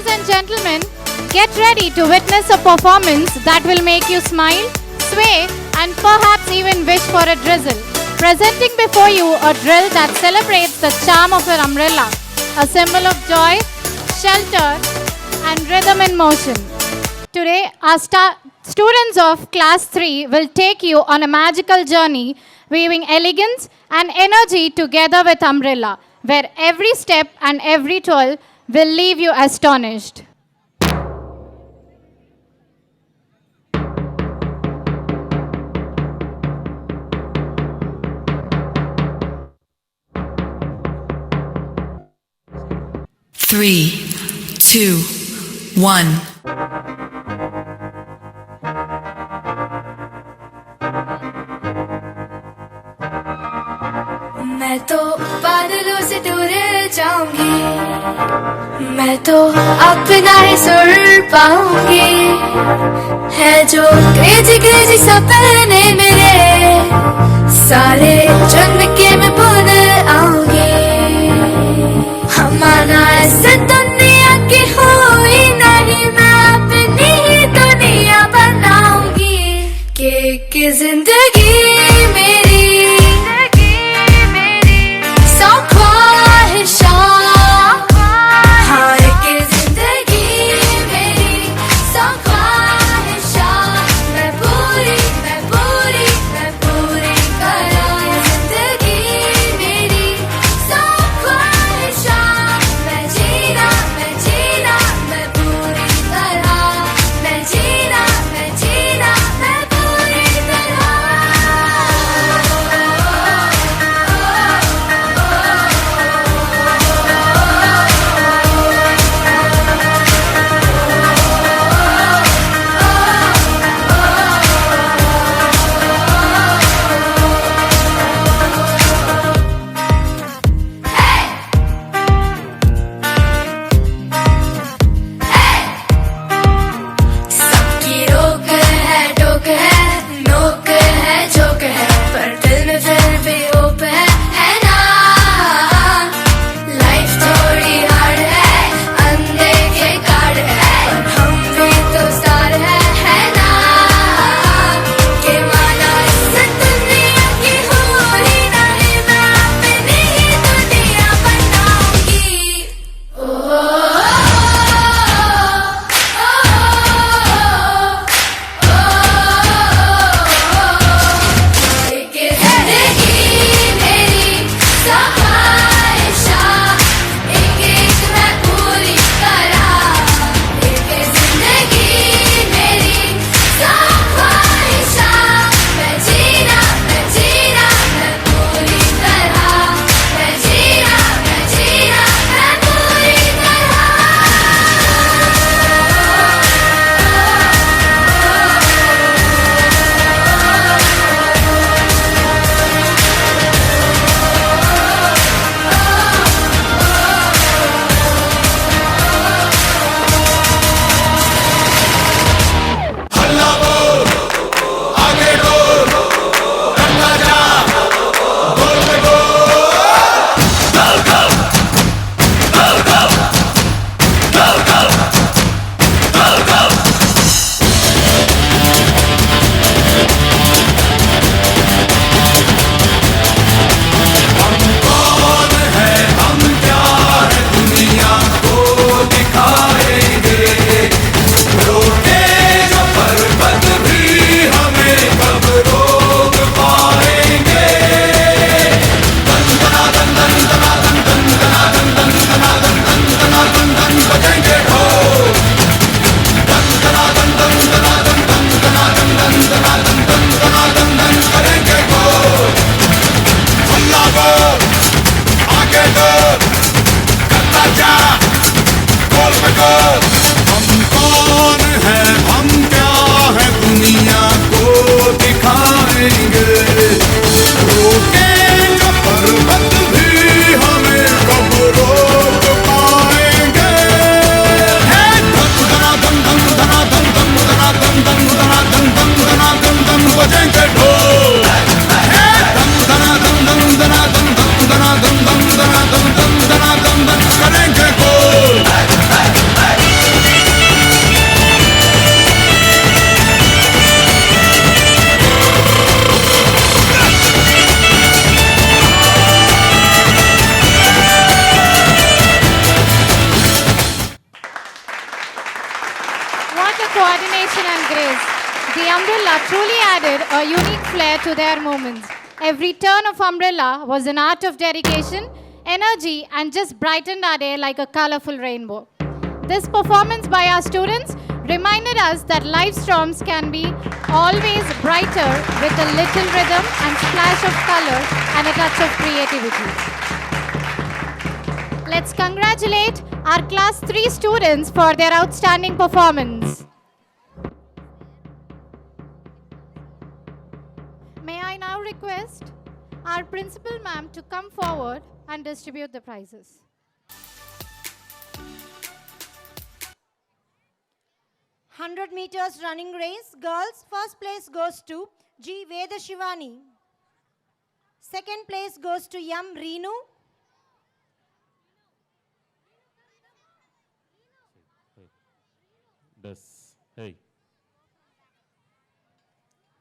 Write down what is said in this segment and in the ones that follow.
Ladies and gentlemen, get ready to witness a performance that will make you smile, sway, and perhaps even wish for a drizzle. Presenting before you a drill that celebrates the charm of an umbrella, a symbol of joy, shelter, and rhythm in motion. Today, our students of Class 3 will take you on a magical journey, weaving elegance and energy together with umbrella, where every step and every twirl will leave you astonished. Three, two, one. मैं तो बादलों से दूर जाऊंगी, मैं तो अपना ही सुर पाऊंगी। है जो क्रेजी क्रेजी सपने मेरे, सारे चुन के मैं भूल आऊंगी। हमारा ऐसे दुनिया की हुई नहीं, मैं अपनी ही दुनिया बनाऊंगी। कि जिंदगी मेरी The umbrella truly added a unique flair to their moments. Every turn of umbrella was an art of dedication, energy, and just brightened our day like a colorful rainbow. This performance by our students reminded us that life's storms can be always brighter with a little rhythm and splash of color and a touch of creativity. Let's congratulate our class 3 students for their outstanding performance. May I now request our principal ma'am to come forward and distribute the prizes. 100 meters running race, girls, first place goes to G. Vedashivani. Second place goes to M. Reenu. Hey.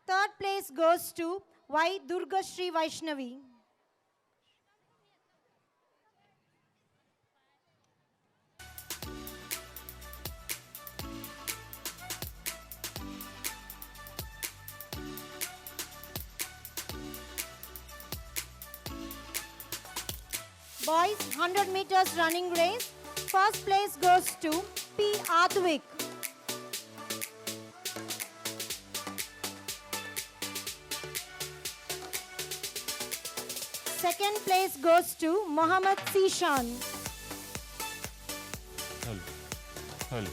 Third place goes to Y. Durga Shri Vaishnavi. Boys, 100 meters running race. First place goes to P. Advik. Second place goes to Mohammad Sishan. Hello.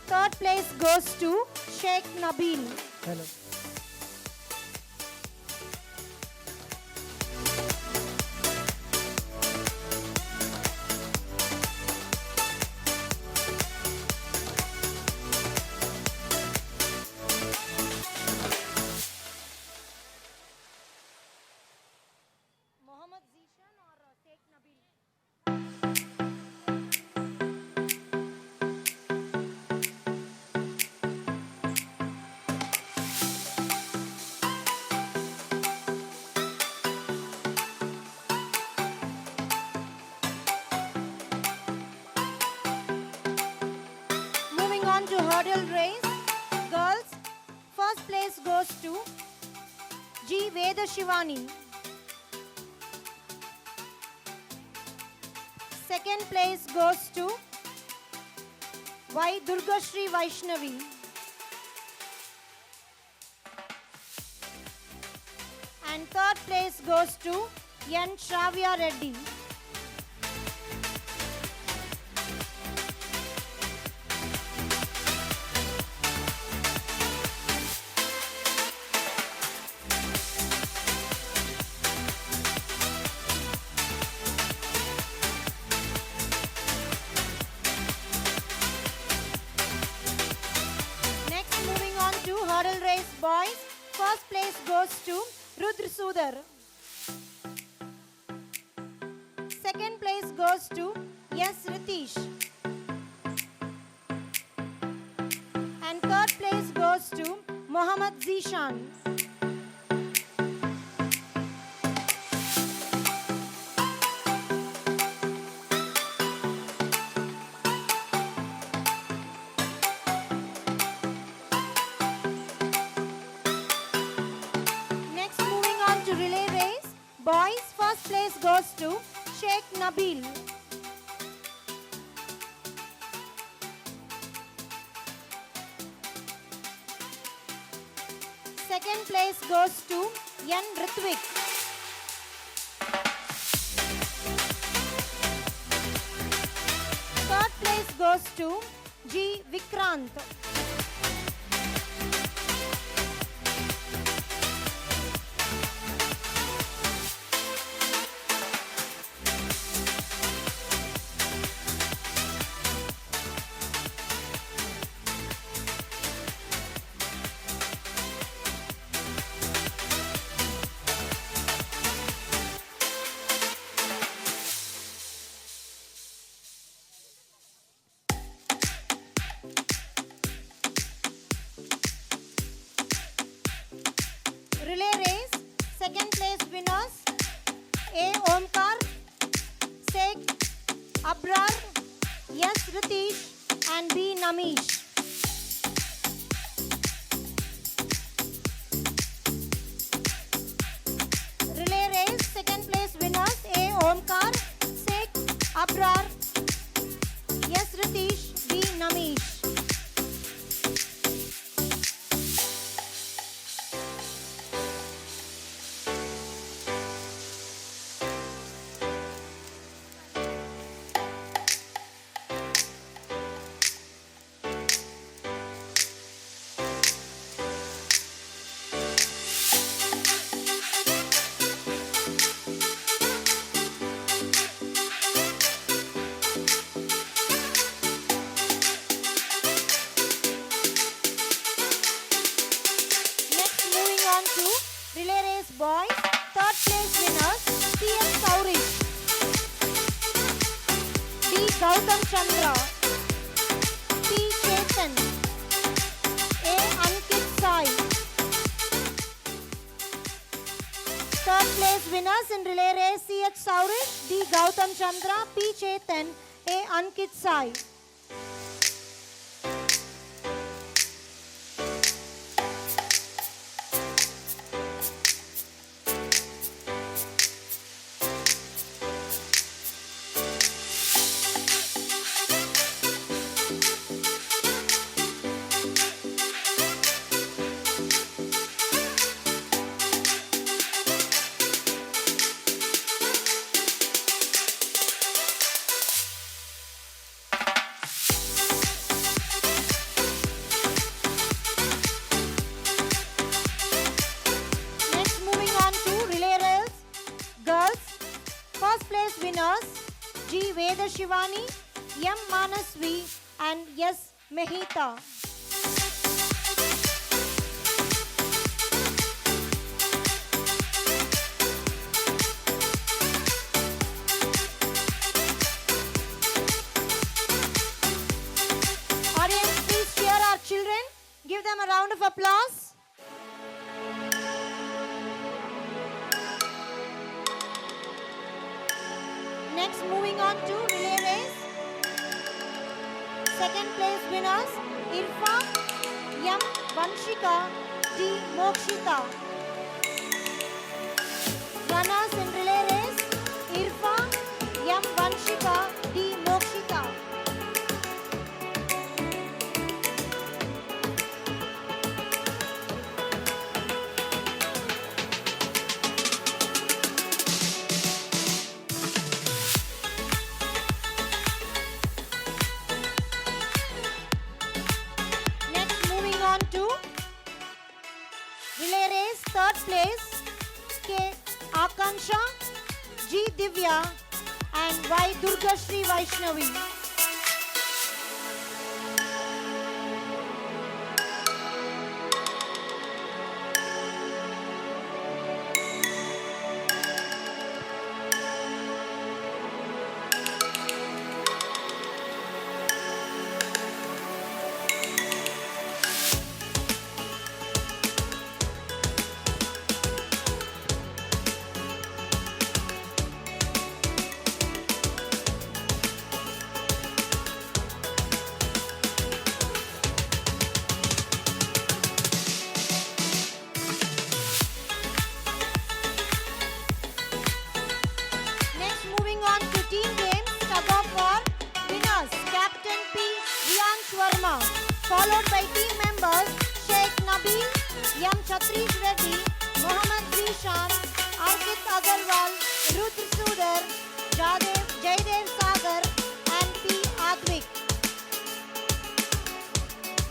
Third place goes to Sheikh Nabil. Hello. Mohammad Zishan or Sheikh Nabil? Moving on to hurdle race. Girls, first place goes to G. Vedashivani. Second place goes to Y. Durga Shri Vaishnavi. And third place goes to N. Shravya Reddy. Next, moving on to hurdle race boys. First place goes to Rudra Sudhar. Second place goes to S. Ritish. And third place goes to Mohammad Zishan. Next, moving on to relay race. Boys, first place goes to Sheikh Nabil. Second place goes to N. Ritvik. Third place goes to G. Vikrant. Relay race, second place winners A. Omkar, Abrar, S. Ritesh, and B. Namish. Relay race, second place winners A. Omkar, Sek, Abrar, S. Ritesh, B. Namish. Relay race boys, third place winners C.S. Saurish, D. Gautam Chandra, P. Chetan, A. Ankit Sai. Third place winners in relay race C.H. Saurish, D. Gautam Chandra, P. Chetan, A. Ankit Sai. First place winners G. Veda Shivani, M. Manasvi and S. Mehita. Audience, please cheer our children. Give them a round of applause. Next, moving on to relay race. Second place winners Irfa, M. Vanshika, D. Mokshita. Runners in relay race Irfa, M. Vanshika, D. Mokshita. Relay race, third place, K. Akansha, G. Divya and Y. Durga Shri Vaishnavi. Followed by team members Sheikh Nabil, M. Chatrish Reddy, Mohammad Zishan, Arkit Agarwal, Rudra Sudar, Jaydev Sagar and P. Advik.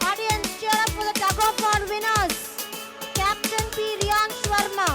Audience, cheer up for the tug of war winners. Captain P. Riyan Sharma.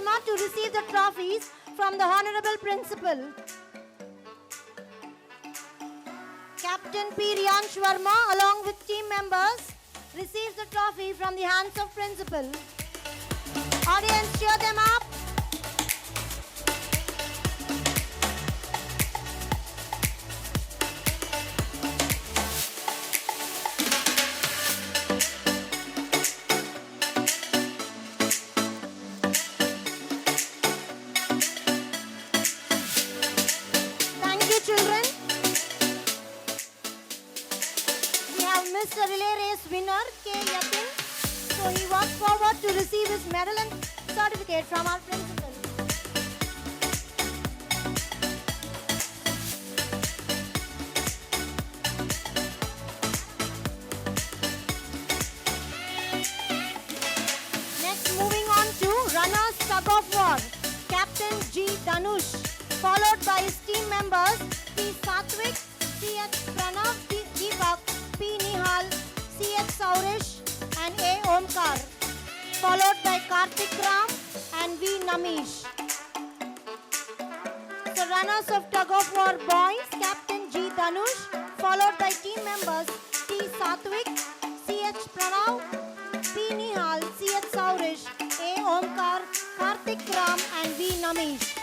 come out to receive the trophies from the Honorable Principal. Captain P. Riyansh Verma along with team members receives the trophy from the hands of Principal. Audience, cheer them up. Thank you, children. We have Mr. Relay Race winner K. Yatin. So he walks forward to receive his medal and certificate from our principal. Next, moving on to runners tug of war. Captain G. Danush, followed by his team members P. Satvik, C.H. Pranav, Deepak, P. Nihal, C.H. Saurish, and A. Omkar, followed by Kartik Ram and V. Namish. The runners of tug of war boys, Captain G. Danush, followed by team members T. Satvik, C.H. Pranav, P. Nihal, C.H. Saurish, A. Omkar, Kartik Ram, and V. Namish.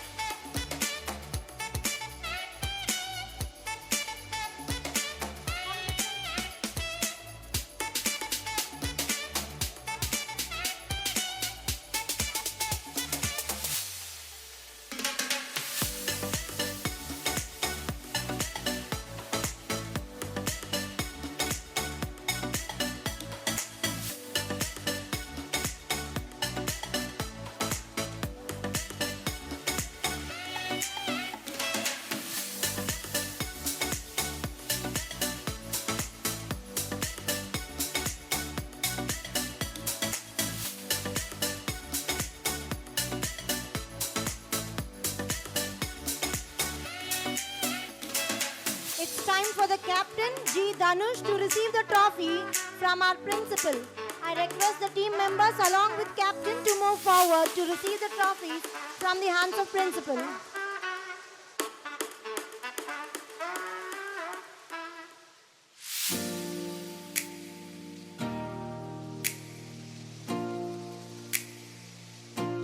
It's time for the Captain G. Danush to receive the trophy from our principal. I request the team members along with Captain to move forward to receive the trophies from the hands of principal.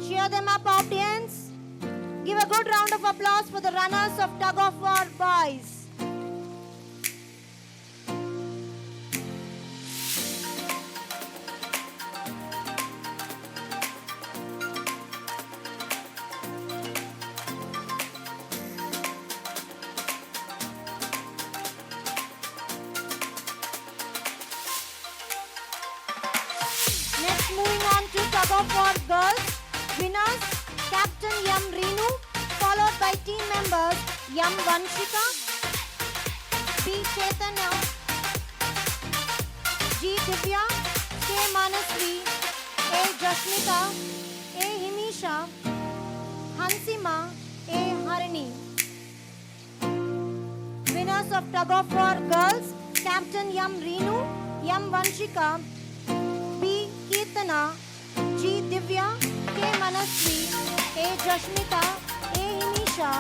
Cheer them up, audience. Give a good round of applause for the runners of tug of war boys. Next, moving on to tug of war girls. Winners, Captain Yam Reenu, followed by team members Yam Vanshika, B. Chaitanya, G. Divya, K. Manasvi, A. Jasmita, A. Himisha, Hansima, A. Harini. Winners of tug of war girls, Captain Yam Reenu, Yam Vanshika, B. Kirtana, G. Divya, K. Manasvi, A. Jasmita, A. Himisha,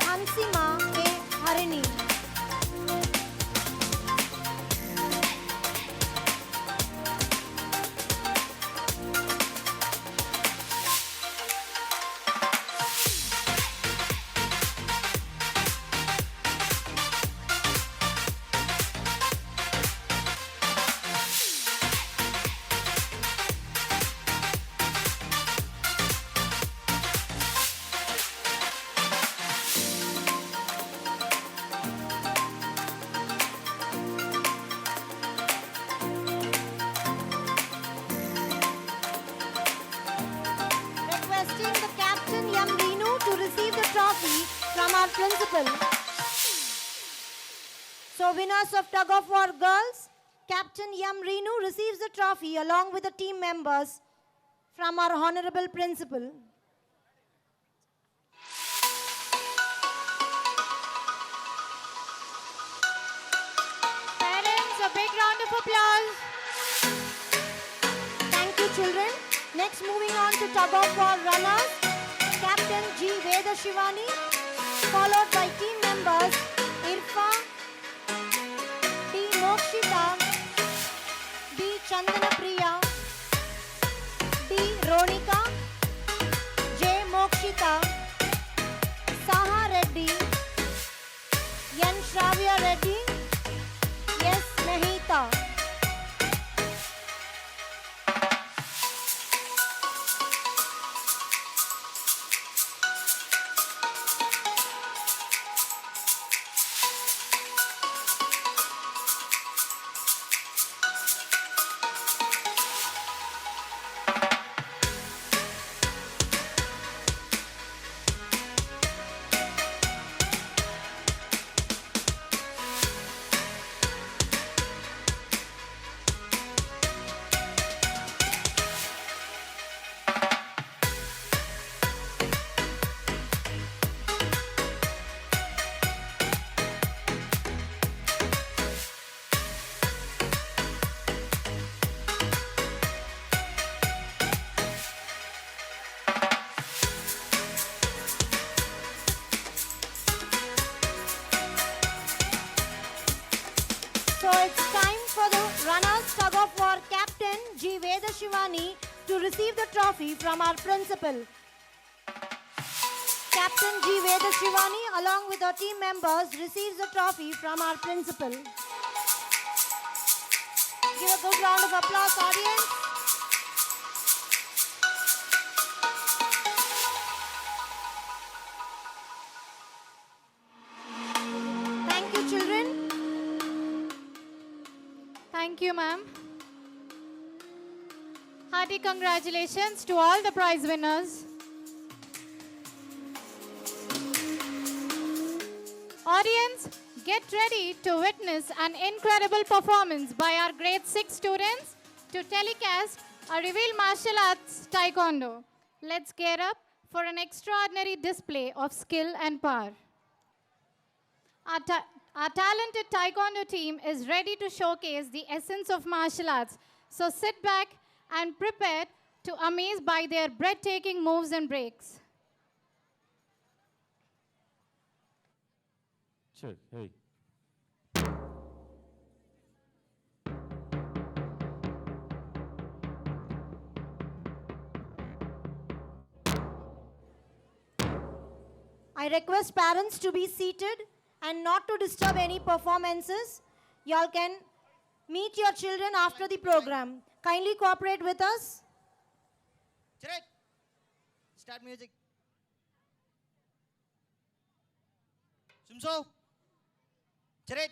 Hansima, A. Harini. Requesting the Captain Yam Reenu to receive the trophy from our principal. So, winners of tug of war girls, Captain Yam Reenu receives the trophy along with the team members from our honorable principal. Parents, a big round of applause. Thank you, children. Next, moving on to tug of war runners. Veda Shivani, followed by team members Irfa, D. Mokshita, B. Chandana Priya, D. Ronika, J. Mokshita, Saha Reddy, N. Shravya Reddy, S. Nahita. So it's time for the runners tug of war captain G. Veda Shivani to receive the trophy from our principal. Captain G. Veda Shivani along with our team members receives the trophy from our principal. Give a good round of applause, audience. Thank you, children. Thank you, ma'am. Hearty congratulations to all the prize winners. Audience, get ready to witness an incredible performance by our grade 6 students to telecast a reveal martial arts taekwondo. Let's gear up for an extraordinary display of skill and power. Our talented taekwondo team is ready to showcase the essence of martial arts. So sit back and prepare to amaze by their breathtaking moves and breaks. Check. Hey. I request parents to be seated and not to disturb any performances. Y'all can meet your children after the program. Kindly cooperate with us. Chirag, start music. Sumso, Chirag.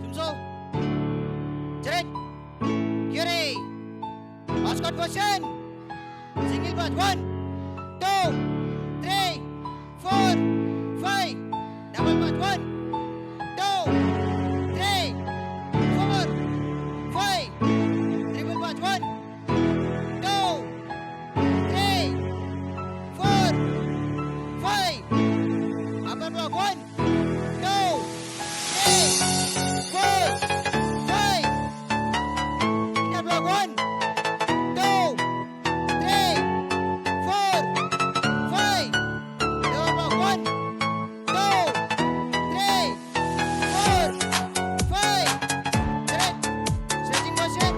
Sumso, Chirag, Curie, mascot version, single batch 1, 2, 3, 4, 5, double batch 1, 2, 3, 4, 5, triple batch 1, 2, 3, 4, 5, upper block 1, 2, 3, 4, 5, inner block 1, 2, 3, 4, 5, lower block 1, 2, 3, 4, 5. Correct. Stretching motion.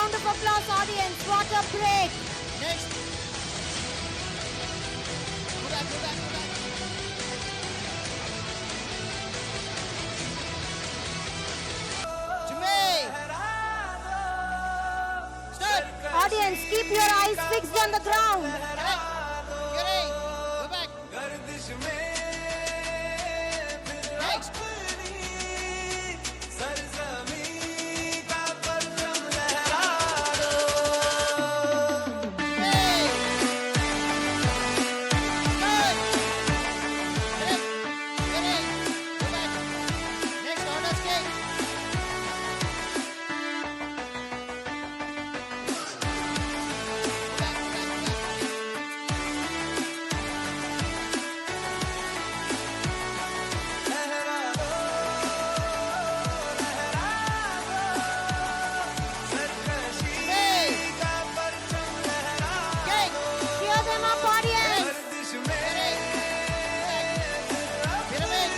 round of applause, audience. What a break. Next. Go back, go back, go back. Jimmy. Start. Audience, keep your eyes fixed on the ground. Correct. Yuri. Go back. Next. Hey. Start. Correct. Yuri. Go back. Next, honor skate. Go back, go back, go back. Hey. Gang. Cheer them up, audience. Pyramid.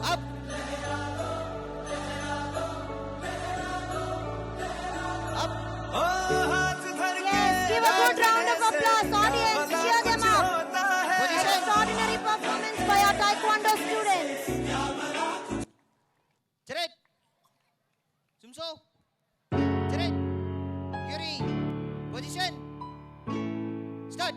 Up. Up. Yes, give a good round of applause, audience. Cheer them up. Position. Extraordinary performance by our Taekwondo students. Jared. Sumso. Jared. Yuri. Position. Start.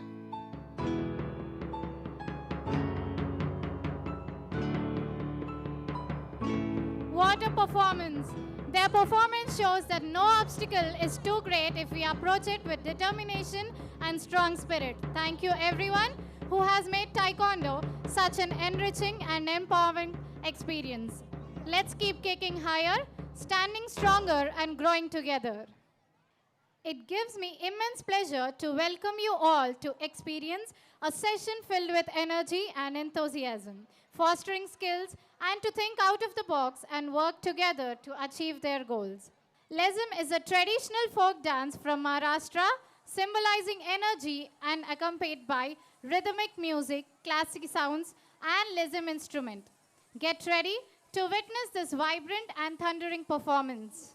What a performance! Their performance shows that no obstacle is too great if we approach it with determination and strong spirit. Thank you everyone who has made Taekwondo such an enriching and empowering experience. Let's keep kicking higher, standing stronger and growing together. It gives me immense pleasure to welcome you all to experience a session filled with energy and enthusiasm, fostering skills and to think out of the box and work together to achieve their goals. Lesm is a traditional folk dance from Maharashtra, symbolizing energy and accompanied by rhythmic music, classic sounds, and Lesm instrument. Get ready to witness this vibrant and thundering performance.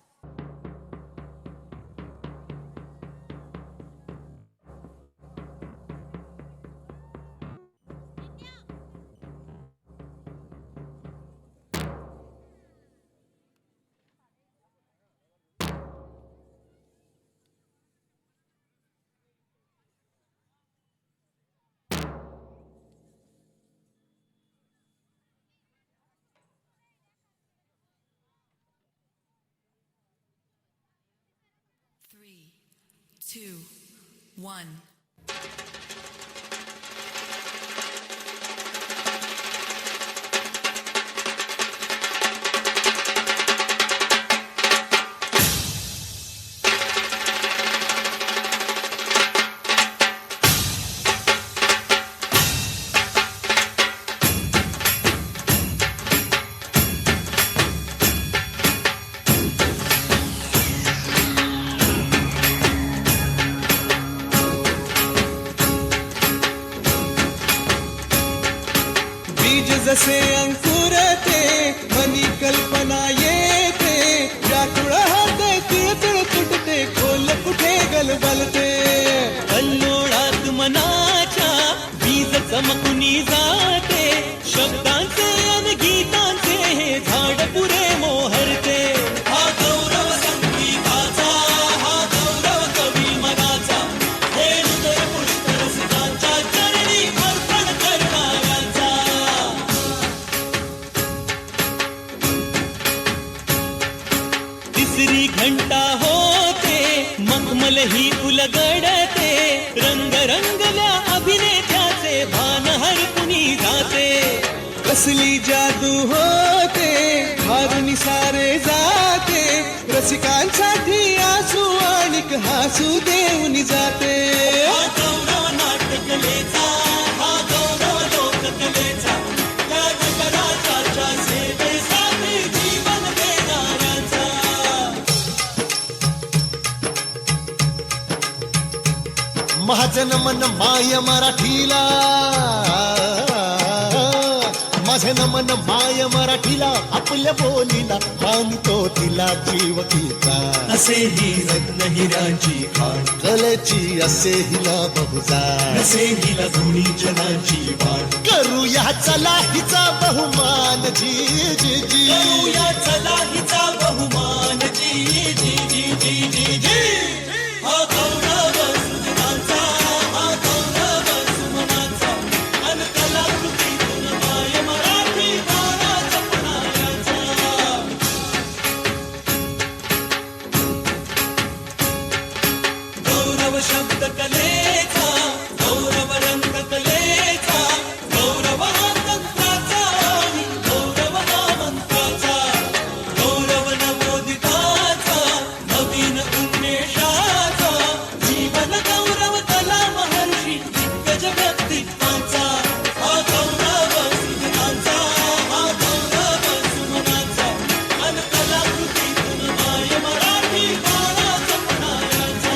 Three, two, one. बीज जसे अंकुरते money कल्पना येते व्याकुळ हाते तिळतिळ तुटते खोल कुठे गलबलते कल्लोळात मनाच्या बीज चमकुनी जाते शब्दांचे अन गीतांचे हे झाड पुरे मोहरते हा गौरव संगीताचा हा गौरव कवी मनाचा हे हृदय पुष्प रसिकांच्या चरणी अर्पण करणाऱ्यांचा तिसरी घंटा होते मखमल ही उलगडते रंग रंगल्या अभिनेत्याचे भान हरपुनी जाते कसली जादू होते हारुनी सारे जाते रसिकांसाठी आसू आणिक हासू देऊन जाते हा गौरव नाटकलेचा हा गौरव लोककलेचा या जगराच्या सेवेसाठी जीवन देणाऱ्याचा महज माझं नमन माय मराठीला, माझं नमन माय मराठीला, आपल्या बोलीला मानतो तिला जीव तिचा. असे ही रत्न हिराची खाण, कलेची असे हिला बहुजाण, असे हिला धुणी जनाची वाण. करूया चला हिचा बहुमान जी जी जी. करूया चला हिचा बहुमान जी जी जी जी जी जी. हा गौरव सृजनाचा, हा गौरव सुमनाचा, अन कलाकृतीतून माय मराठी बाळा जपणाऱ्याचा. गौरव शब्द कलेचा, गौरव रंग कलेचा, गौरव हा तंत्राचा आणि गौरव हा मंत्राचा. गौरव नवोदिताचा, नवीन उन्मेषाचा, जीवन गौरव कला महर्षी दिग्गज व्यक्तित्वाचा. हा गौरव सृजनाचा, हा गौरव सुमनाचा, अन कलाकृतीतून माय मराठी बाळा जपणाऱ्याचा.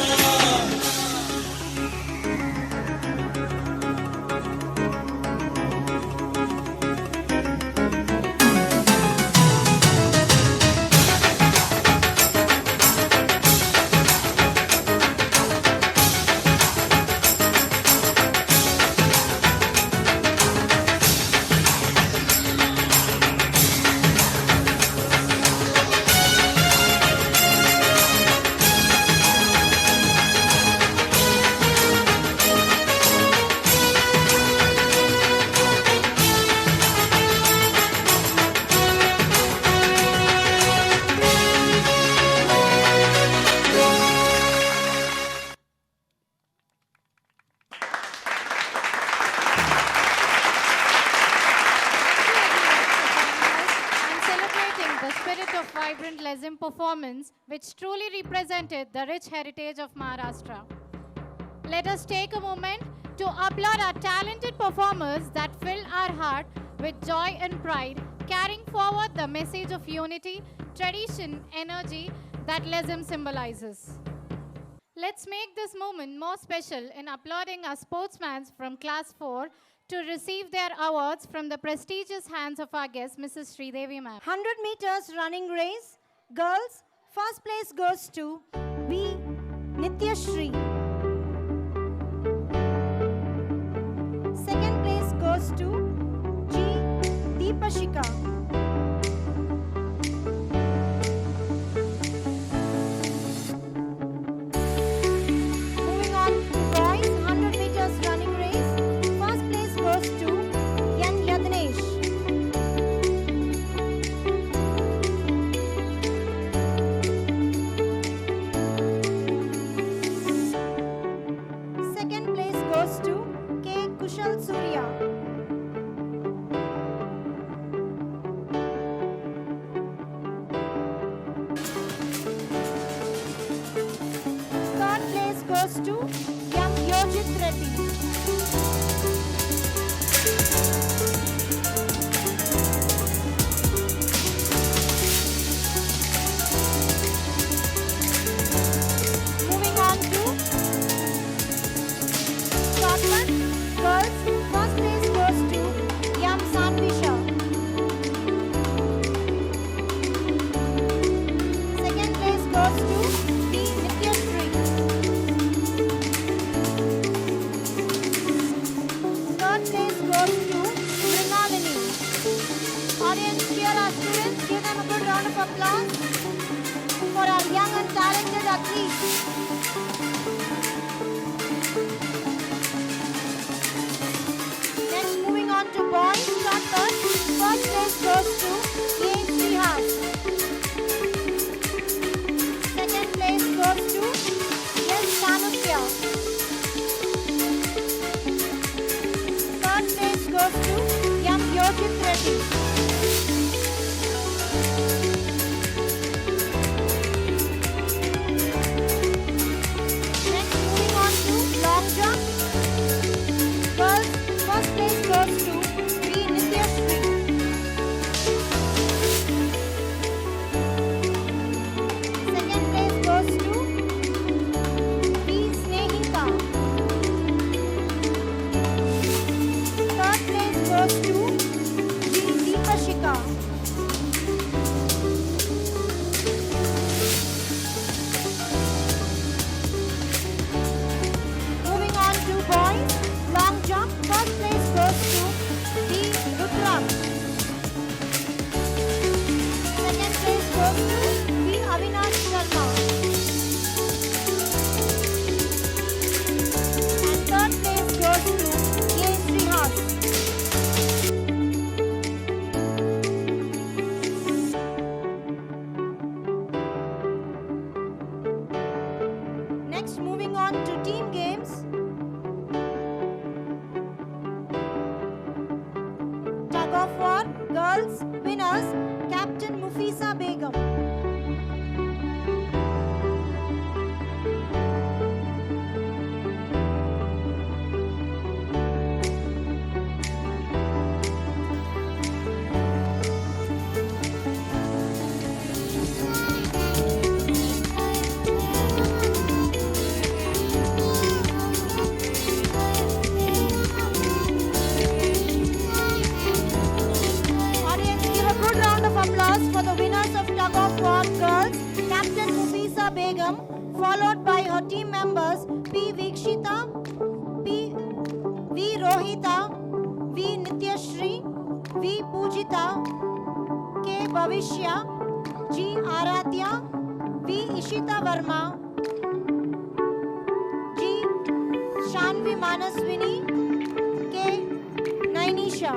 and celebrating the spirit of vibrant Lezim performance, which truly represented the rich heritage of Maharashtra. Let us take a moment to applaud our talented performers that fill our heart with joy and pride, carrying forward the message of unity, tradition, energy that Lezim symbolizes. Let's make this moment more special in applauding our sportsmen from Class 4 to receive their awards from the prestigious hands of our guest, Mrs. Sridevi ma'am. 100 meters running race. Girls, first place goes to B. Nityashri. Second place goes to G. Deepashika. Moving on to boys, 100 meters running race. First place goes to Yan Yadnesh. Second place goes to K. Kushal Surya. Third place goes to M. Yojit Reddy. Moving on to Scotland. Girls, first place goes to Yam Sanvisha. Second place goes to D. Nityashree. Third place goes to Mrinalini. Audience, cheer our students. Give them a good round of applause for our young and talented athletes. Next, moving on to boys, shot put. First place goes to A. Srihas. Second place goes to S. Sanusya. Third place goes to M. Yojit Reddy. Next, moving on to long jump. Girls, first place goes to B. Nityashree. runners, Captain Mufisa Begum. Audience, give a good round of applause for the winners of Tug of War Girls, Captain Mufisa Begum, followed by her team members P. Vikshita, V. Rohita, V. Nityashri, V. Pujita, K. Bhavishya, G. Aradhya, V. Ishita Verma, G. Shanvi Manaswini, K. Nainisha.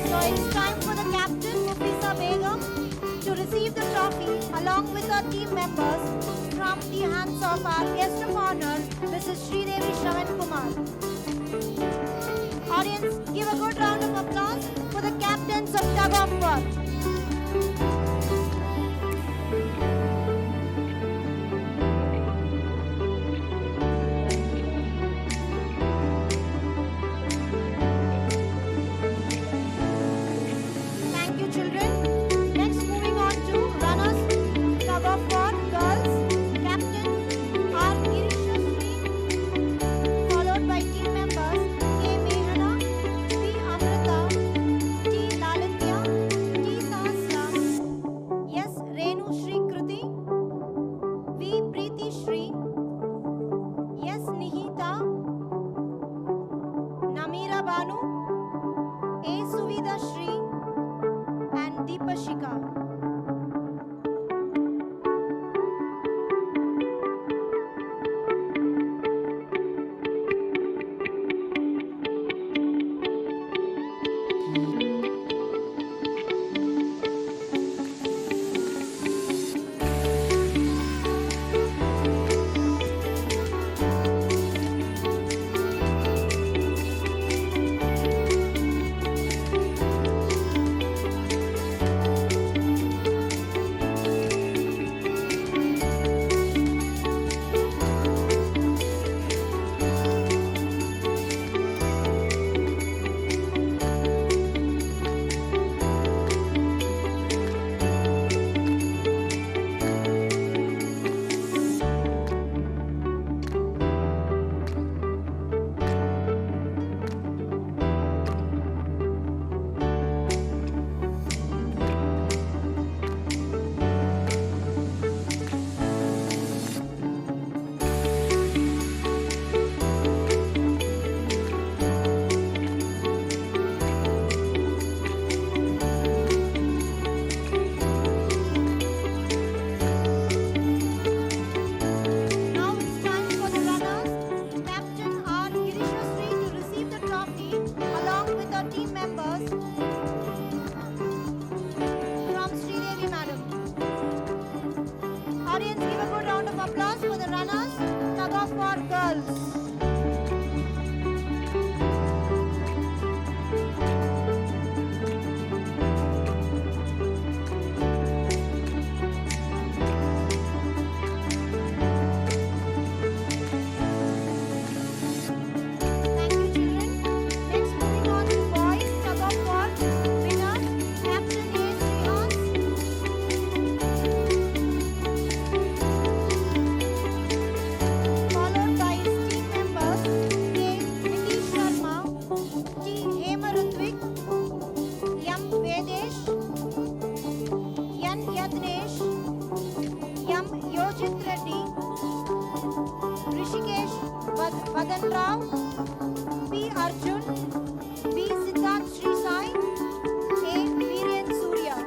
So it's time for the captain, Mufisa Begum, to receive the trophy along with her team members from the hands of our guest of honor, Mrs. Sridevi Shravan Kumar. Audience, give a good round of applause for the captains of Tug of War. Thank you, children. Next, moving on to runners, Tug of War Girls, Captain R. Girishasri, followed by team members K. Mehana, P. Amrita, T. Lalithya, T. Sahasra, S. Renu Shri Kruti, V. Preeti Shri, S. Nihita, Namira Banu, A. Suvida Shri, and Deepashika. Now it's time for the runners, Captain R. Girishasri, to receive the trophy along with her team members from Sridevi Madam. Audience, give a good round of applause for the runners, Tug of War Girls. Ramesh, M. Yojit Reddy, Rishikesh Vadan Rao, P. Arjun, B. Siddharth Sri Sai, A. Viren Surya.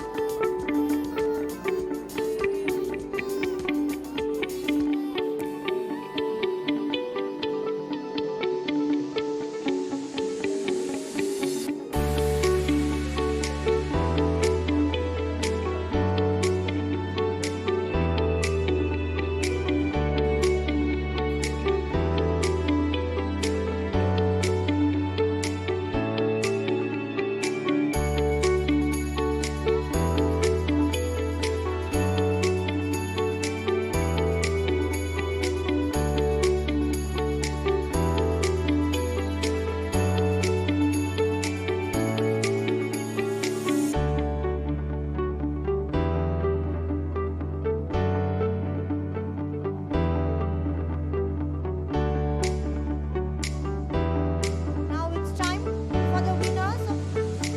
Now it's time for the winners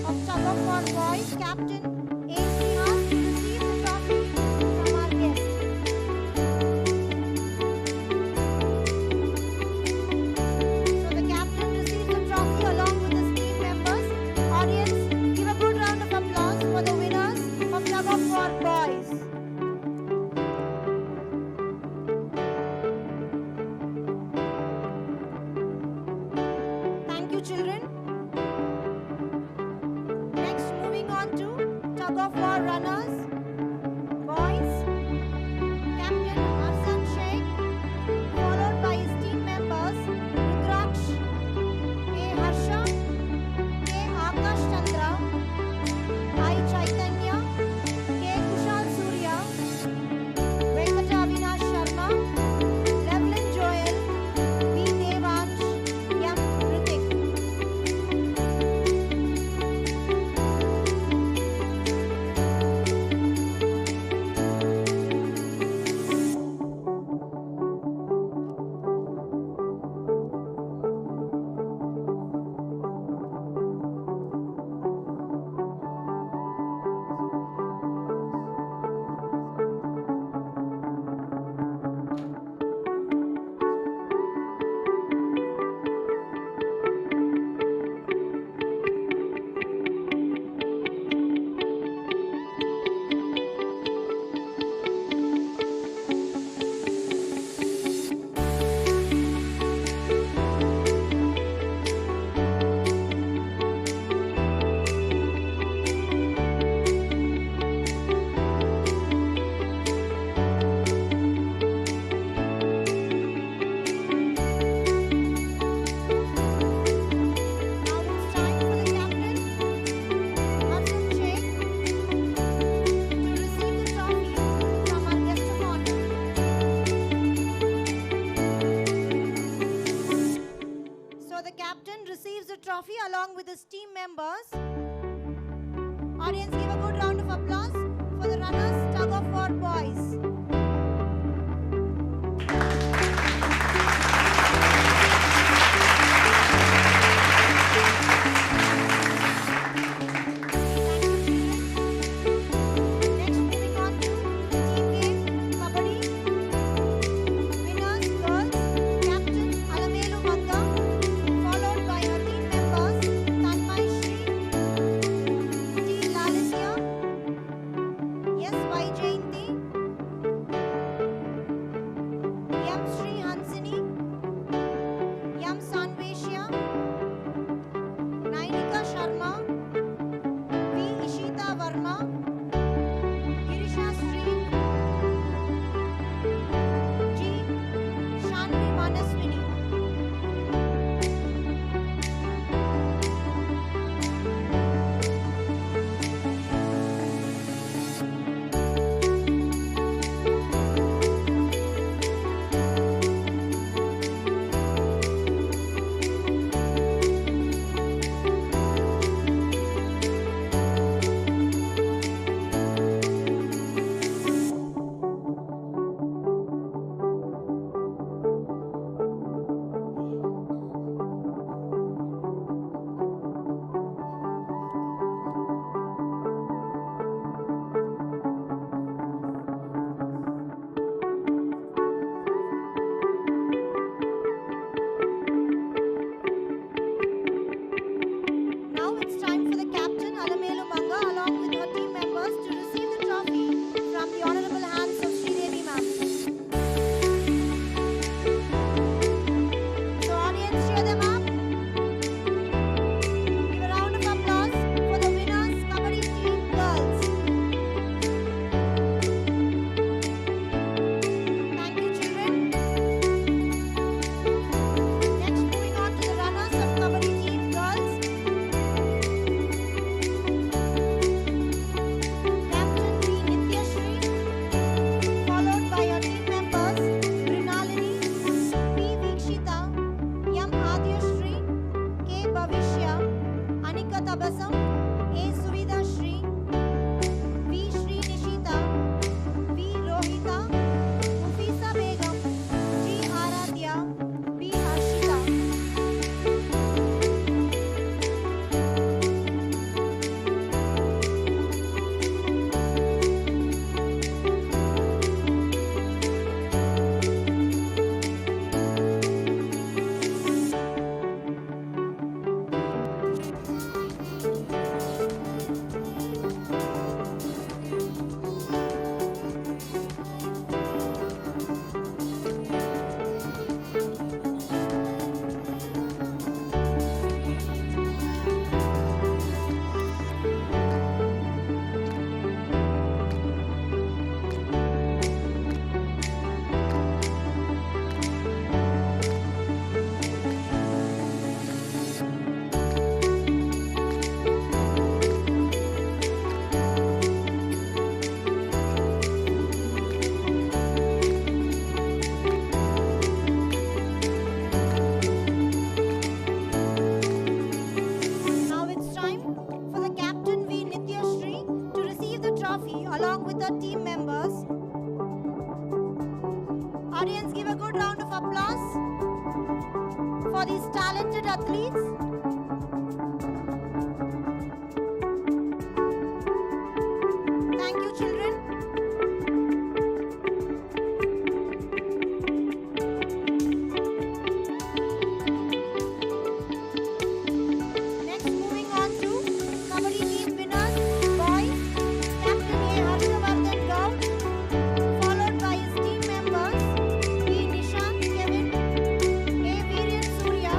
of Tug of War Boys, Captain A. Srihas, to receive the trophy from our guest. So the captain receives the trophy along with his team members. Audience, give a good round of applause for the winners of Tug of War Boys. Thank you, children. Next, moving on to Tug of War runners. Boys, Captain Arsan Sheikh, followed by his team members Rudraksh, A. Harsha, K. Akash Chandra, I. Chaitanya, K. Kushal Surya, Venkata Avinash Sharma, Revlin Joel, B. Devansh, M. Ritik. trophy along with his team members. Audience, give a good round of applause for the runners, Tug of War boys. for these talented athletes. Thank you, children. Next, moving on to Kabaddi team winners, boys. Captain A. Harshavardhan Gaur, followed by his team members B. Nishant Kevin, A. Veeran Surya,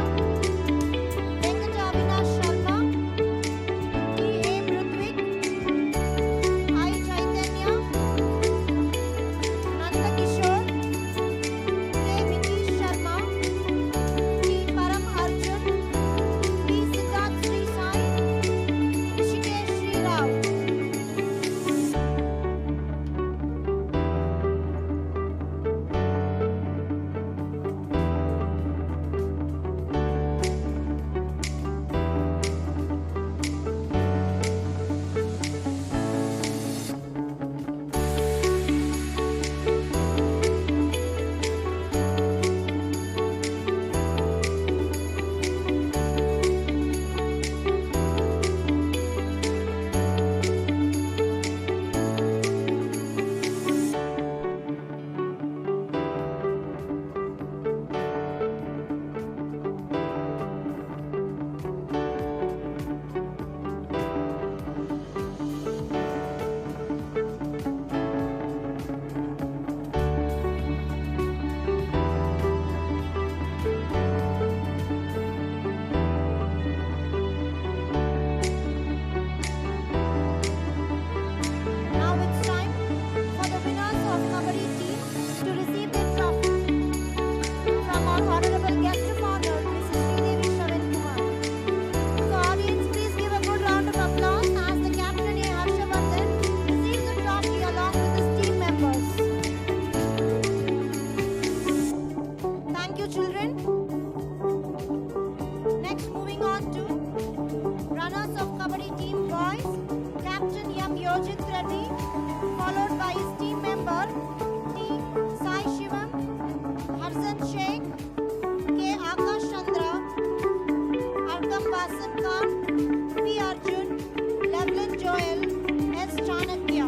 Venkata Avinash Sharma, T. A. Mrutvik, I. Chaitanya, Nanda Kishore, K. Vinish Sharma, T. Param Arjun, P. Siddharth Sri Sai, Rishikesh Sri Rao. Now it's time for the winners of Kabaddi team to receive their trophy from our honorable guest of honor, Mrs. Sridevi Shravan Kumar. So audience, please give a good round of applause as the captain A. Harshavardhan receives the trophy along with his team members. Thank you, children. Next, moving on to runners of Kabaddi team boys, Captain M. Yojit Reddy, followed by his team member T. Sai Shivam, Harzan Sheikh, K. Akash Chandra, Arkam Basim Khan, P. Arjun, Levlin Joel, S. Chanakya.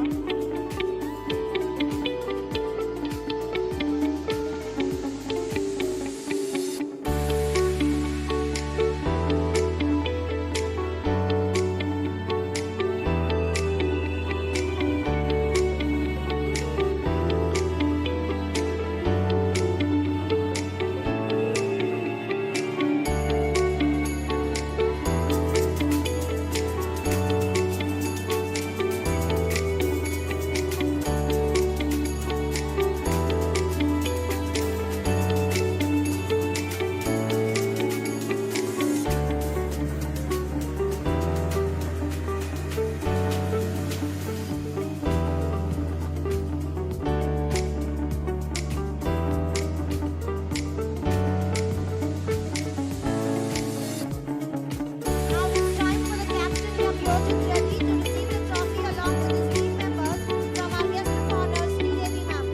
Now it's time for the captain M. Yojit Reddy to receive the trophy along with his team members from our guest of honor, Sridevi ma'am.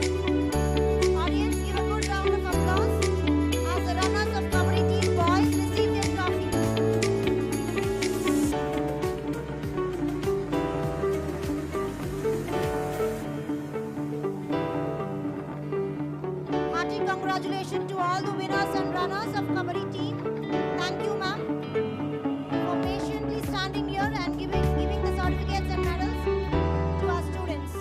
Audience, give a good round of applause as the runners of Kabaddi team boys receive their trophy. Hearty congratulations to all the winners and runners of Kabaddi team. Thank you, ma'am, for patiently standing here and giving the certificates and medals to our students.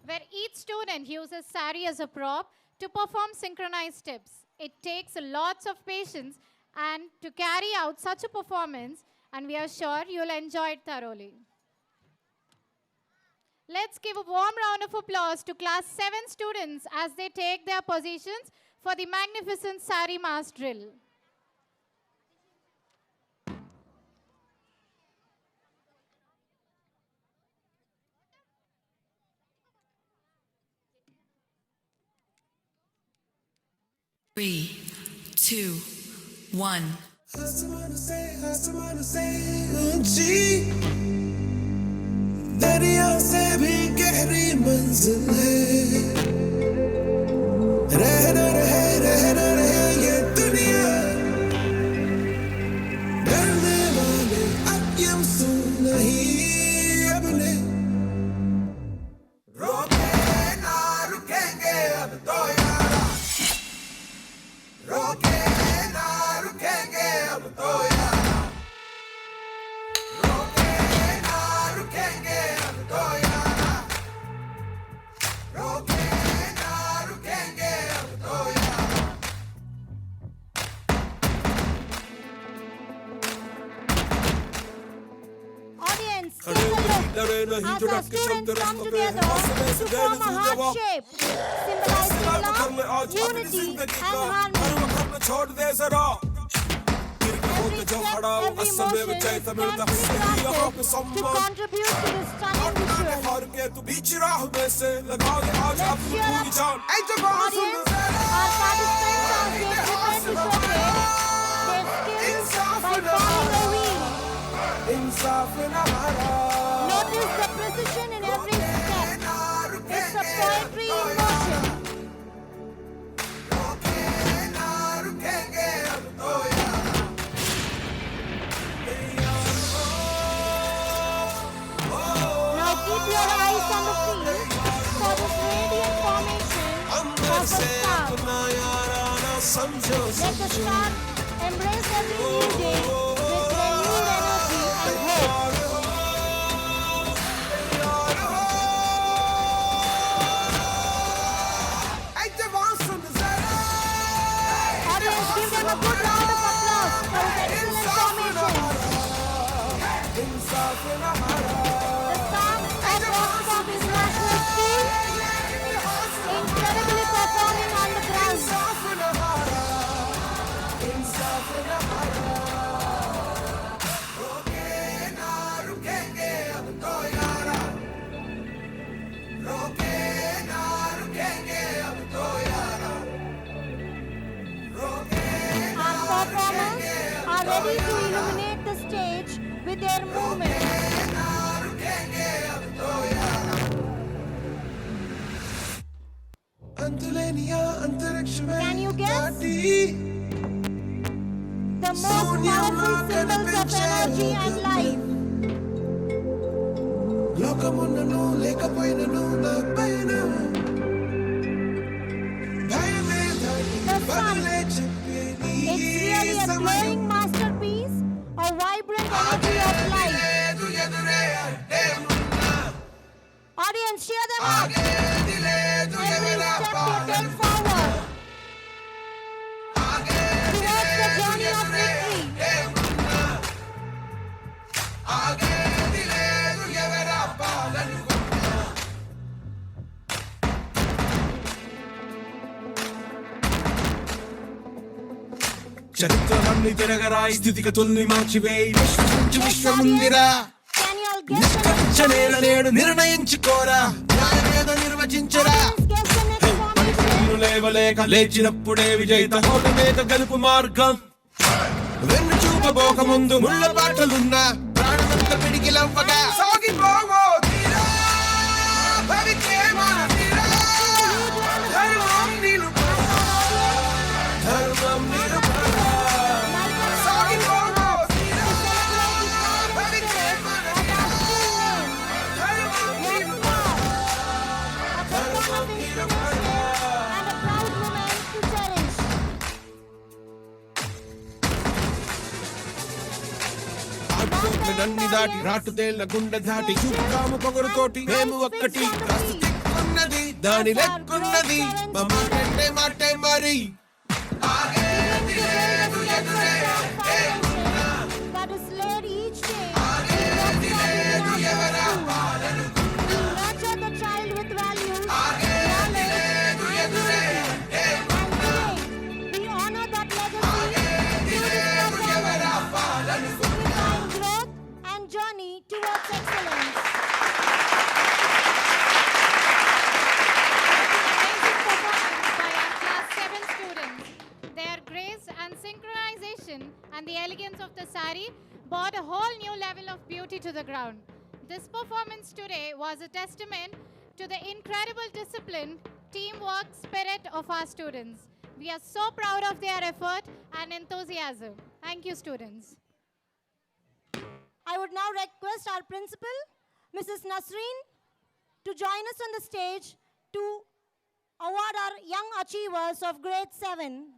Where each student uses sari as a prop to perform synchronized steps. It takes lots of patience and to carry out such a performance, and we are sure you'll enjoy it thoroughly. Let's give a warm round of applause to class 7 students as they take their positions for the magnificent sari mass drill. Three, two, one. आसमान से ऊंची दरिया से भी गहरी मंजिल है रहना रहे ये दुनिया take a look as our students come together to form a heart shape, symbolizing love, unity, and harmony. Every step, every motion is carefully crafted to contribute to this stunning visual. Let's cheer. Audience, our participants are being prepared to showcase their skills by following a wheel. Notice the precision in every step. It's a poetry in motion. Now keep your eyes on the field for this radiant formation of a star. Let the star embrace every new day with renewed energy and hope. Audience, give them a good round of applause for his excellent formation. The star of Rockstop International School, incredibly performing on the ground. Our performers are ready to illuminate the stage with their movement. Can you guess? The most powerful symbols of energy and life. లోకమున్నను లేకపోయినను నా పైన భయమే దాని The sun. బదులే చెప్పే నీ It's really a glowing masterpiece, a vibrant energy of life. లేదు ఎదురే అడ్డే ఉన్నా Audience, cheer them up. ఆగేది లేదు Every ఎవరా step they take forward towards the journey of victory. ఆగేది లేదు ఎవరా పాలనుకున్నా చరిత్రలన్నీ తిరగరాయి స్థితిగతుల్ని మార్చివేయి విశ్వసించు విశ్వముందిరా Can you all guess the next నిష్కర్షణేల formation? నేడు నిర్ణయించుకోరా న్యాయమేదో నిర్వచించరా Audience, guess the next formation. పలుకులు లేవలేక లేచినప్పుడే విజేత హోటమేక గెలుపు మార్గం వెన్ను చూపబోక ముందు ముళ్ళ బాటలున్నా ప్రాణమంత పిడికిలవ్వగా సాగిపోవో తీరా భవికే మన తీరా ధర్మం నిలుపరా ధర్మం నిలుపరా సాగిపోవో తీరా భవికే మన తీరా ధర్మం నిలుపరా ధర్మం నిలుపరా And a proud woman to cherish. నన్ని దాటి రాటు తేళ్ల గుండె దాటి చూపుతాము పొగరుతోటి మేము ఒక్కటి కాస్త తిక్కున్నది దాని లెక్కున్నది మా మాటంటే మాటే మరి That is laid each day. Nurture the child with values, knowledge, and unity. And today, we honor that legacy through this performance, signifying growth and journey towards excellence. Amazing performance by our class 7 students. Their grace and synchronization and the elegance of the sari brought a whole new level of beauty to the ground. This performance today was a testament to the incredible discipline, teamwork, spirit of our students. We are so proud of their effort and enthusiasm. Thank you, students. I would now request our principal, Mrs. Nasreen, to join us on the stage to award our young achievers of grade 7.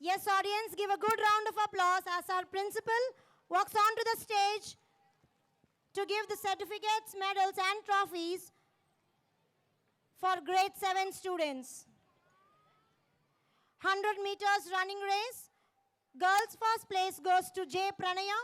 Yes, audience, give a good round of applause as our principal walks onto the stage to give the certificates, medals, and trophies for grade 7 students. 100 meters running race. Girls' first place goes to J. Pranaya.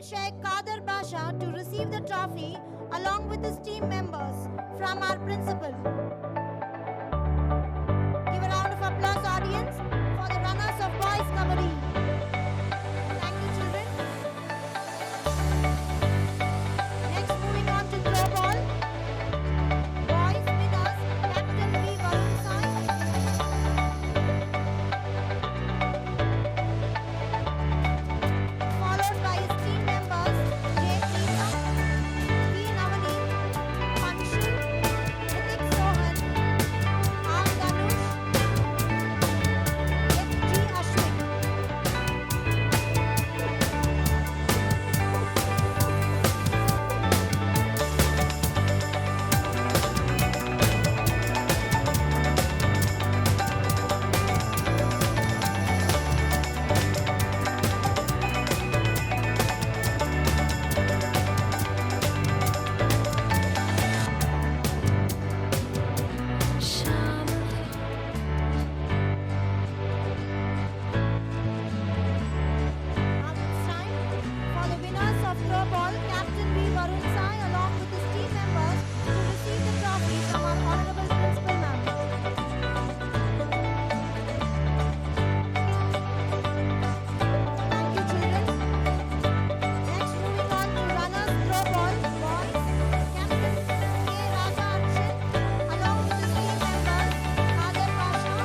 Sheikh Kader Basha to receive the trophy along with his team members from our principal. Give a round of applause, audience, for the runners of Boys Kabaddi. Thank you, children. Next, moving on to throw ball. Boys winners, Captain V. Varun Sai. Followed by his team members J. Preeta, P. Navneet, Panchal, Ritik Sohan, R. Dhanush, H. G. Ashwin. Now it's time for the winners of throw ball, Captain V. Varun Sai, along with his team members, to receive the trophy from our honorable principal ma'am. Thank you, children. Next, moving on to runners throw ball, boys, Captain K. Raja Akshin, along with his team members, Kader Pasha,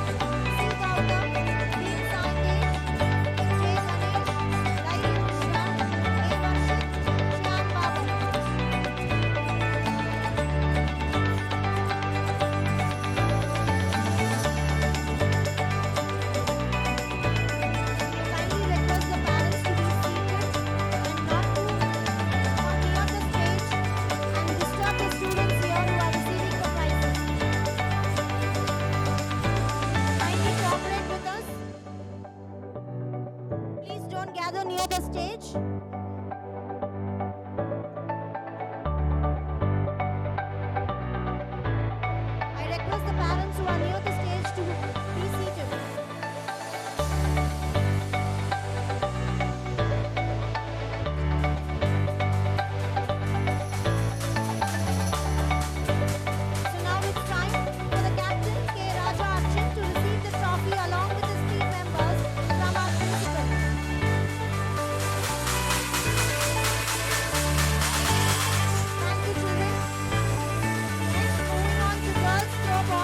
C. Gautam, Dean Sandesh, J. Ganesh, Rairi Mishra, A. Varshit, Shyam Babu. Kindly request the parents to be seated and not to come near the stage and disturb the students here who are receiving the prizes. Kindly cooperate with us. Please don't gather near the stage. I request the parents who are near the stage to be seated. So now it's time for the captain K. Raja Akshin to receive the trophy along with his team members from our principal. Thank you, children. Next, moving on to girls throw ball.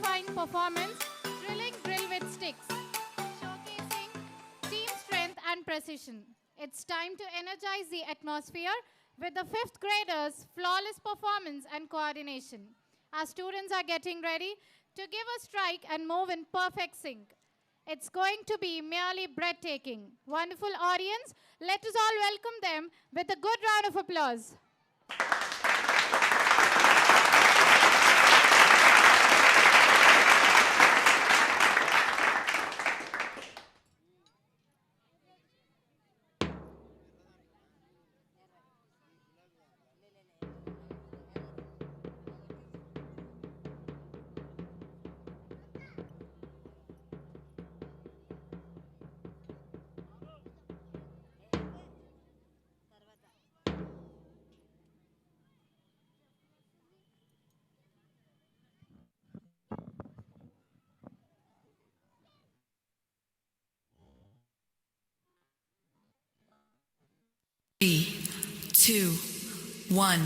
electrifying performance, thrilling drill with sticks, showcasing team strength and precision. It's time to energize the atmosphere with the 5th graders' flawless performance and coordination. Our students are getting ready to give a strike and move in perfect sync. It's going to be merely breathtaking. Wonderful audience, let us all welcome them with a good round of applause. Three, two, one.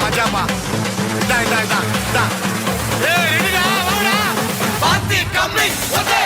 మజాపా దా ఏ రెడీగా వాడా party coming okay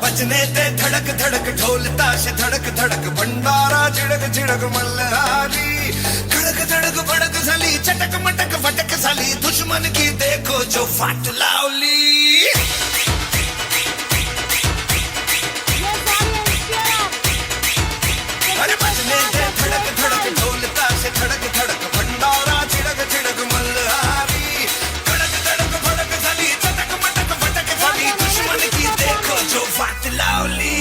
बजने ते धड़क धड़क ढोल ताश धड़क धड़क भंडारा झिड़क झिड़क मल्हारी खड़क धड़क भड़क साली चटक मटक फटक साली दुश्मन की देखो जो फाट लावली अरे बजने ते धड़क धड़क ढोल ताश धड़क धड़क भंडारा झिड़क झिड़क मल्हारी खड़क धड़क भड़क साली चटक मटक फटक साली दुश्मन की देखो जो फाट लावली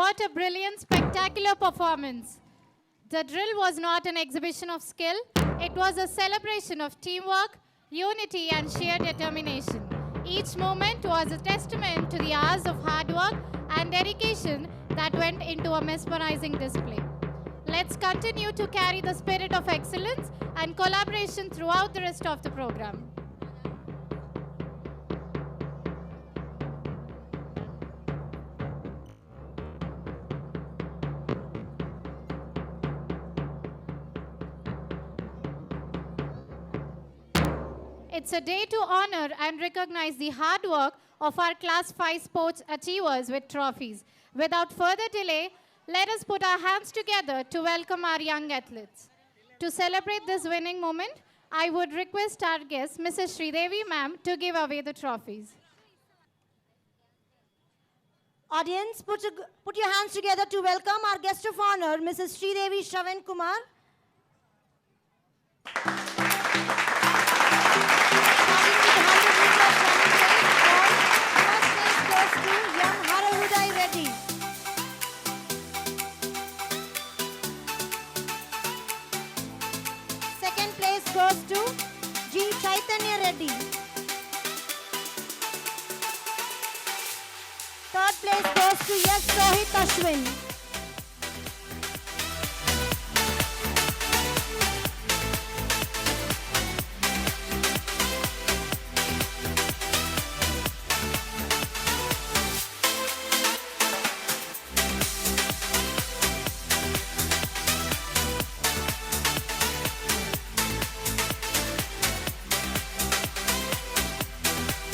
What a brilliant, spectacular performance. The drill was not an exhibition of skill, it was a celebration of teamwork, unity, and sheer determination. Each moment was a testament to the hours of hard work and dedication that went into a mesmerizing display. Let's continue to carry the spirit of excellence and collaboration throughout the rest of the program. It's a day to honor and recognize the hard work of our Class 5 sports achievers with trophies. Without further delay, let us put our hands together to welcome our young athletes. To celebrate this winning moment, I would request our guest, Mrs. Sridevi ma'am, to give away the trophies. Audience, put your hands together to welcome our guest of honor, Mrs. Sridevi Shravan Kumar. Second place goes to G. Chaitanya Reddy. Third place goes to S. Rohit Ashwin.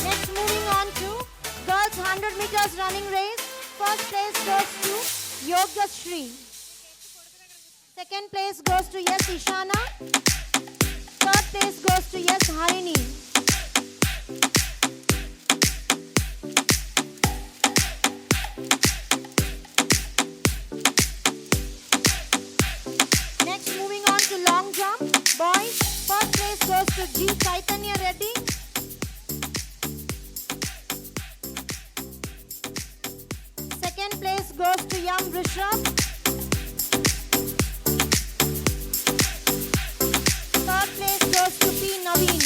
Next, moving on to girls 100 meters running race. First place goes to Yoga Shri. Second place goes to yes Ishana. Third place goes to yes Harini. Next, moving on to long jump. Boys, first place goes to G. Chaitanya Reddy. Second place goes to Yam Rishabh. Third place goes to P. Naveen.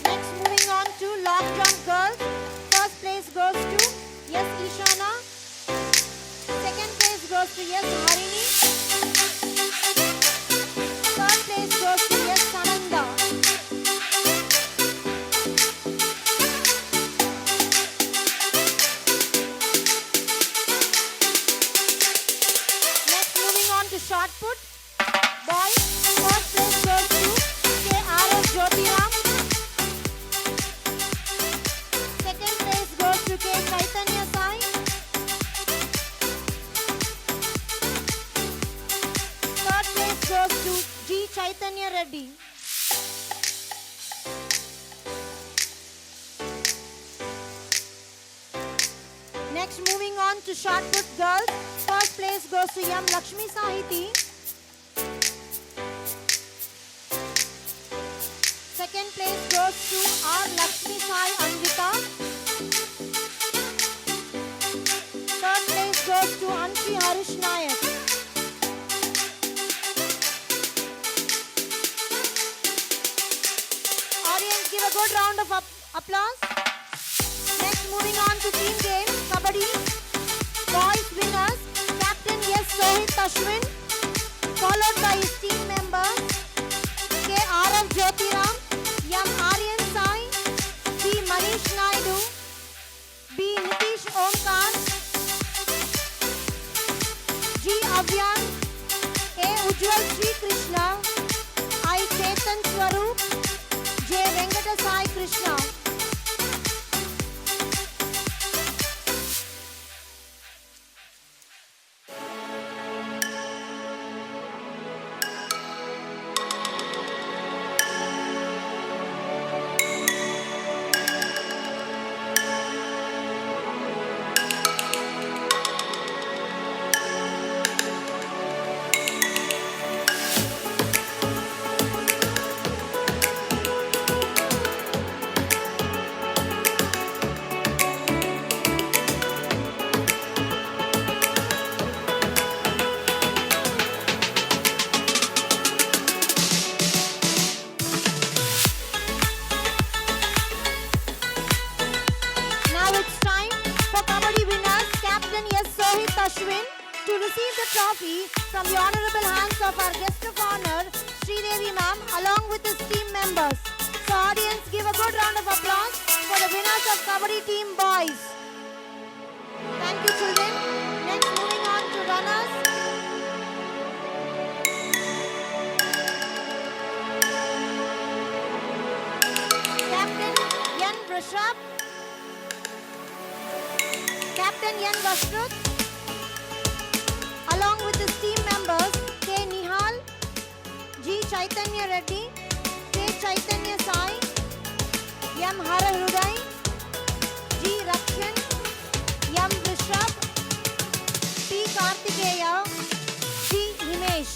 Next, moving on to long jump girls. First place goes to yes Ishana. Second place goes to yes Harini. Third place goes to yes Sananda. Next, moving on to shot put. Boys, first place goes to K.R.S. Jyotiram. Second place goes to K. Chaitanya Sai. Third place goes to G. Chaitanya Reddy. Next, moving on to shot put girls. First place goes to Yam Lakshmi Sahiti. Second place goes to R. Lakshmi Sai Anvita. Third place goes to Anshi Harish Nayak. Audience, give a good round of applause. Next, moving on to team game, Kabaddi. Boys winners, Captain yes Sohit Ashwin, followed by his team members, K. R.F. Jyotiram, Yam Aryan Sai, B. Manish Naidu, B. Nitish Omkar, G. Avyan, A. Ujjwal Sri Krishna, I. Chetan Swaroop, J. Venkata Sai Krishna. Ashwin to receive the trophy from the honorable hands of our guest of honor, Sridevi ma'am, along with his team members. So audience, give a good round of applause for the winners of Kabaddi team boys. Thank you, children. Next, moving on to runners. Captain Yan Rishabh, Captain Yan Vashrut, along with his team members K. Nihal, G. Chaitanya Reddy, K. Chaitanya Sai, M. Hara Hruday, G. Rakshan, M. Rishabh, P. Kartikeya, G. Himesh.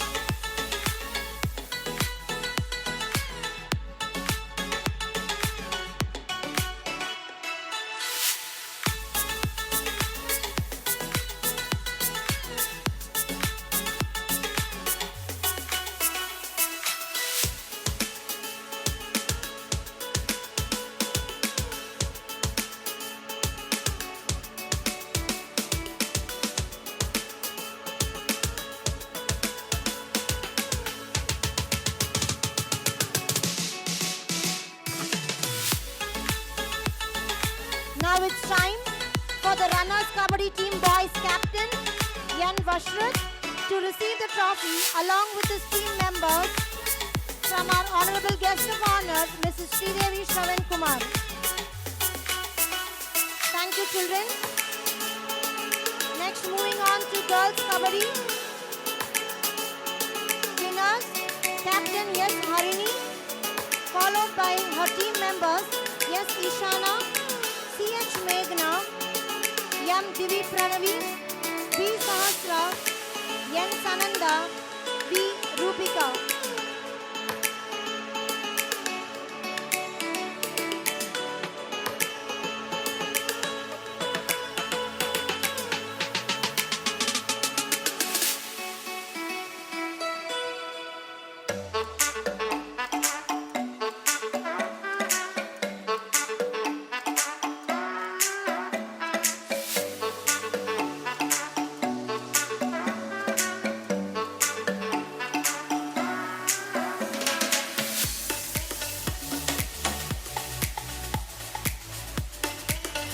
Now it's time for the runners Kabaddi team boys captain Yan Vashrut to receive the trophy along with his team members from our honorable guest of honor, Mrs. Sridevi Shravan Kumar. Thank you, children. Next, moving on to girls Kabaddi. Winners, Captain S. Harini, followed by her team members S. Ishana, C.H. Meghna, M. Divi Pranavi, B. Sahasra, N. Sananda, B. Rupika.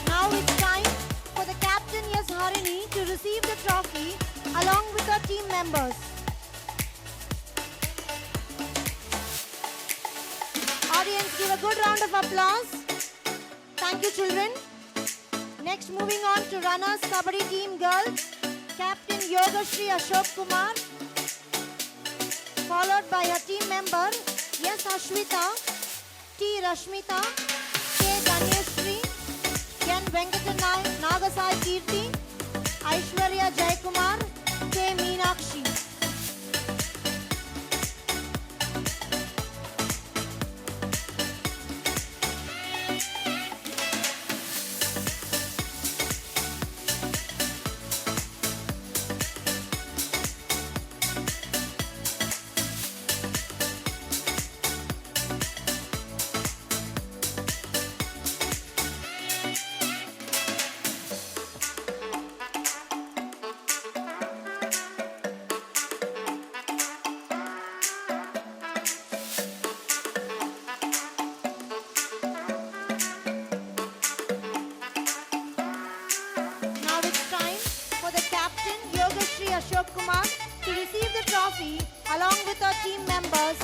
Now it's time for the captain S. Harini to receive the trophy along with her team members. Audience, give a good round of applause. Thank you, children. Next, moving on to runners Kabaddi team girls, Captain Yogashri Ashok Kumar, followed by her team member S. Ashwita, T. Rashmita, K. Danyashri, N. Venkata Nagasai Kirti, Aishwarya Jaykumar, K. Meenakshi. Now it's time for the captain Yogashri Ashok Kumar to receive the trophy along with her team members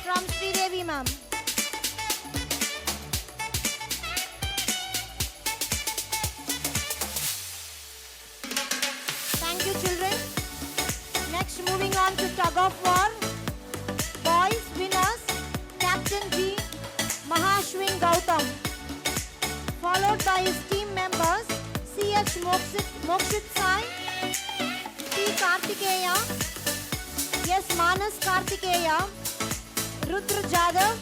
from Sridevi ma'am. Thank you, children. Next, moving on to tug of war. Boys winners, Captain G. Mahashwin Gautam, followed by his team members C.H. Mokshit Sai, T. Kartikeya, S. Manas Kartikeya, Rudra Jadhav,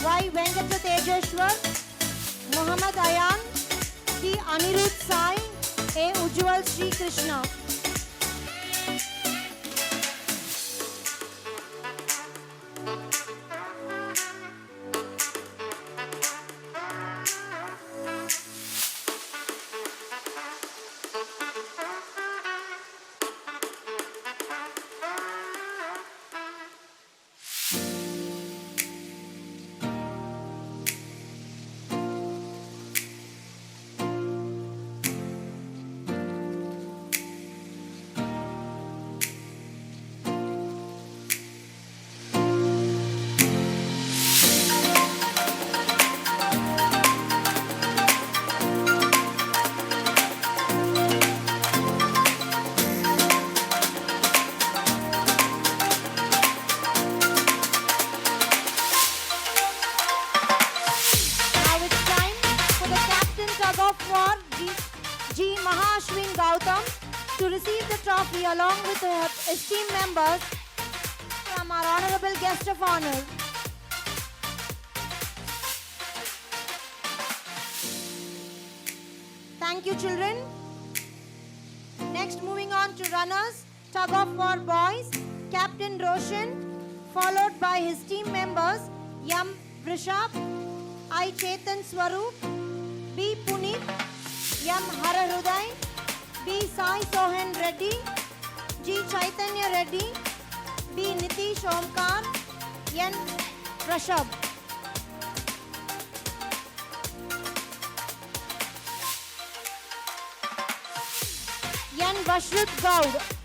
Y. Venkata Tejeshwar, Muhammad Ayan, D. Anirudh Sai, A. Ujjwal Sri Krishna. the trophy along with her esteemed members from our honorable guest of honor. Thank you, children. Next, moving on to runners, tug of war boys, Captain Roshan, followed by his team members, M. Vrishab, I. Chetan Swaroop, B. Puneet, M. Harahuday, B. Sai Sohan Reddy, G. Chaitanya Reddy, B. Nitish Omkar, N. Prashab. N. Vashrut Gaud.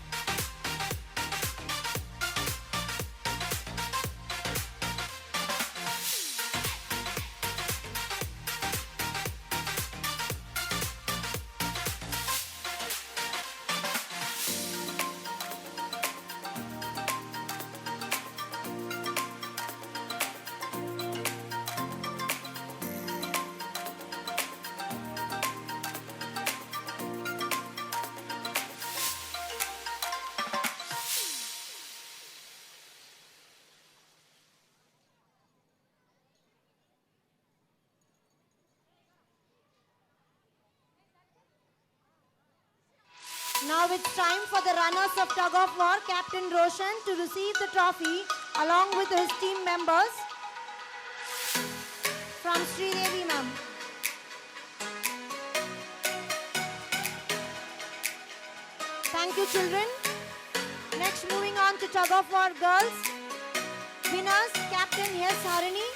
Now it's time for the runners of tug of war, Captain Roshan, to receive the trophy along with his team members from Sri Devi ma'am. Thank you, children. Next, moving on to tug of war girls. Winners, Captain S. Harini,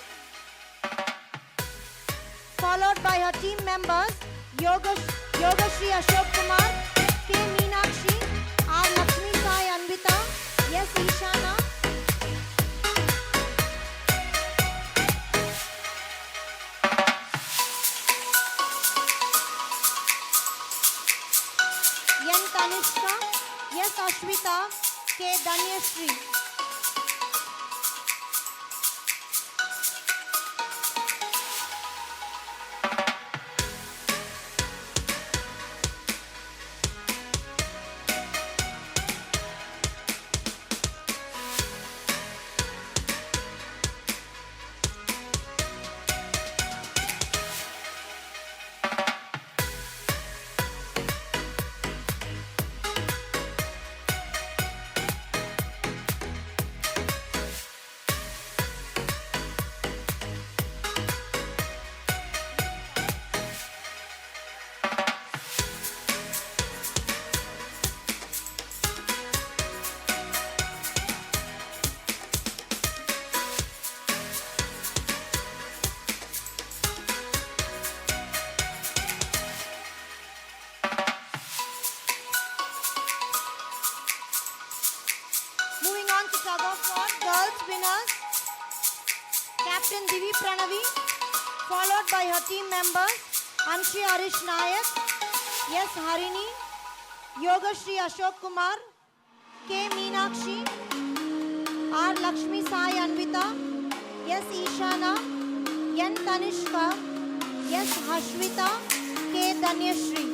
followed by her team members, Yogashri Ashok Kumar, K. Meenakshi, R. Lakshmi Sai Anvita, S. Ishana, N. Tanishka, S. Ashwita, K. Danyashri. Moving on to tug of war girls winners, Captain Divi Pranavi, followed by her team members Anshi Harish Nayak, S. Harini, Yogashri Ashok Kumar, K. Meenakshi, R. Lakshmi Sai Anvita, S. Ishana, N. Tanishka, S. Hashwita, K. Danyashri.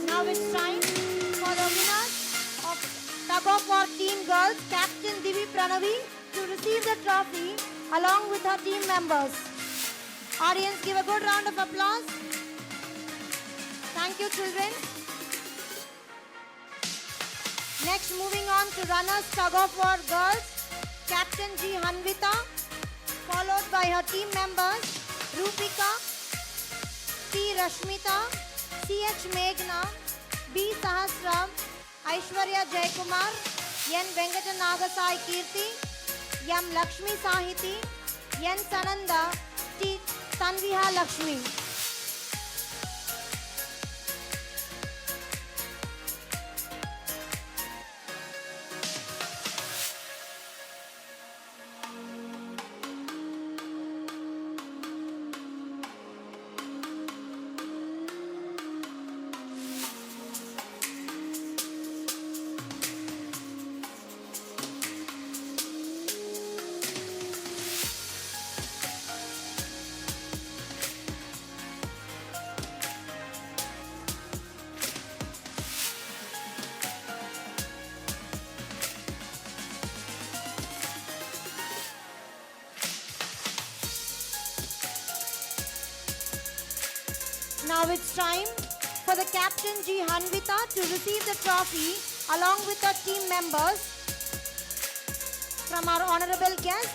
Now it's time for the winners of tug of war team girls, Captain Divi Pranavi, to receive the trophy along with her team members. Audience, give a good round of applause. Thank you, children. Next, moving on to runners tug of war girls, Captain G. Hanvita, followed by her team members Rupika, T. Rashmita, C.H. Meghna, B. Sahasram, Aishwarya Jaykumar, N. Venkata Nagasai Kirti, M. Lakshmi Sahiti, N. Sananda, T. Tanviha Lakshmi. Now it's time for the captain G. Hanvita to receive the trophy along with her team members from our honorable guest.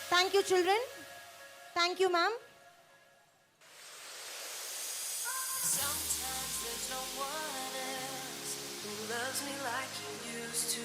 Thank you, children. Thank you, ma'am. Sometimes there's no one else who loves me like you used to.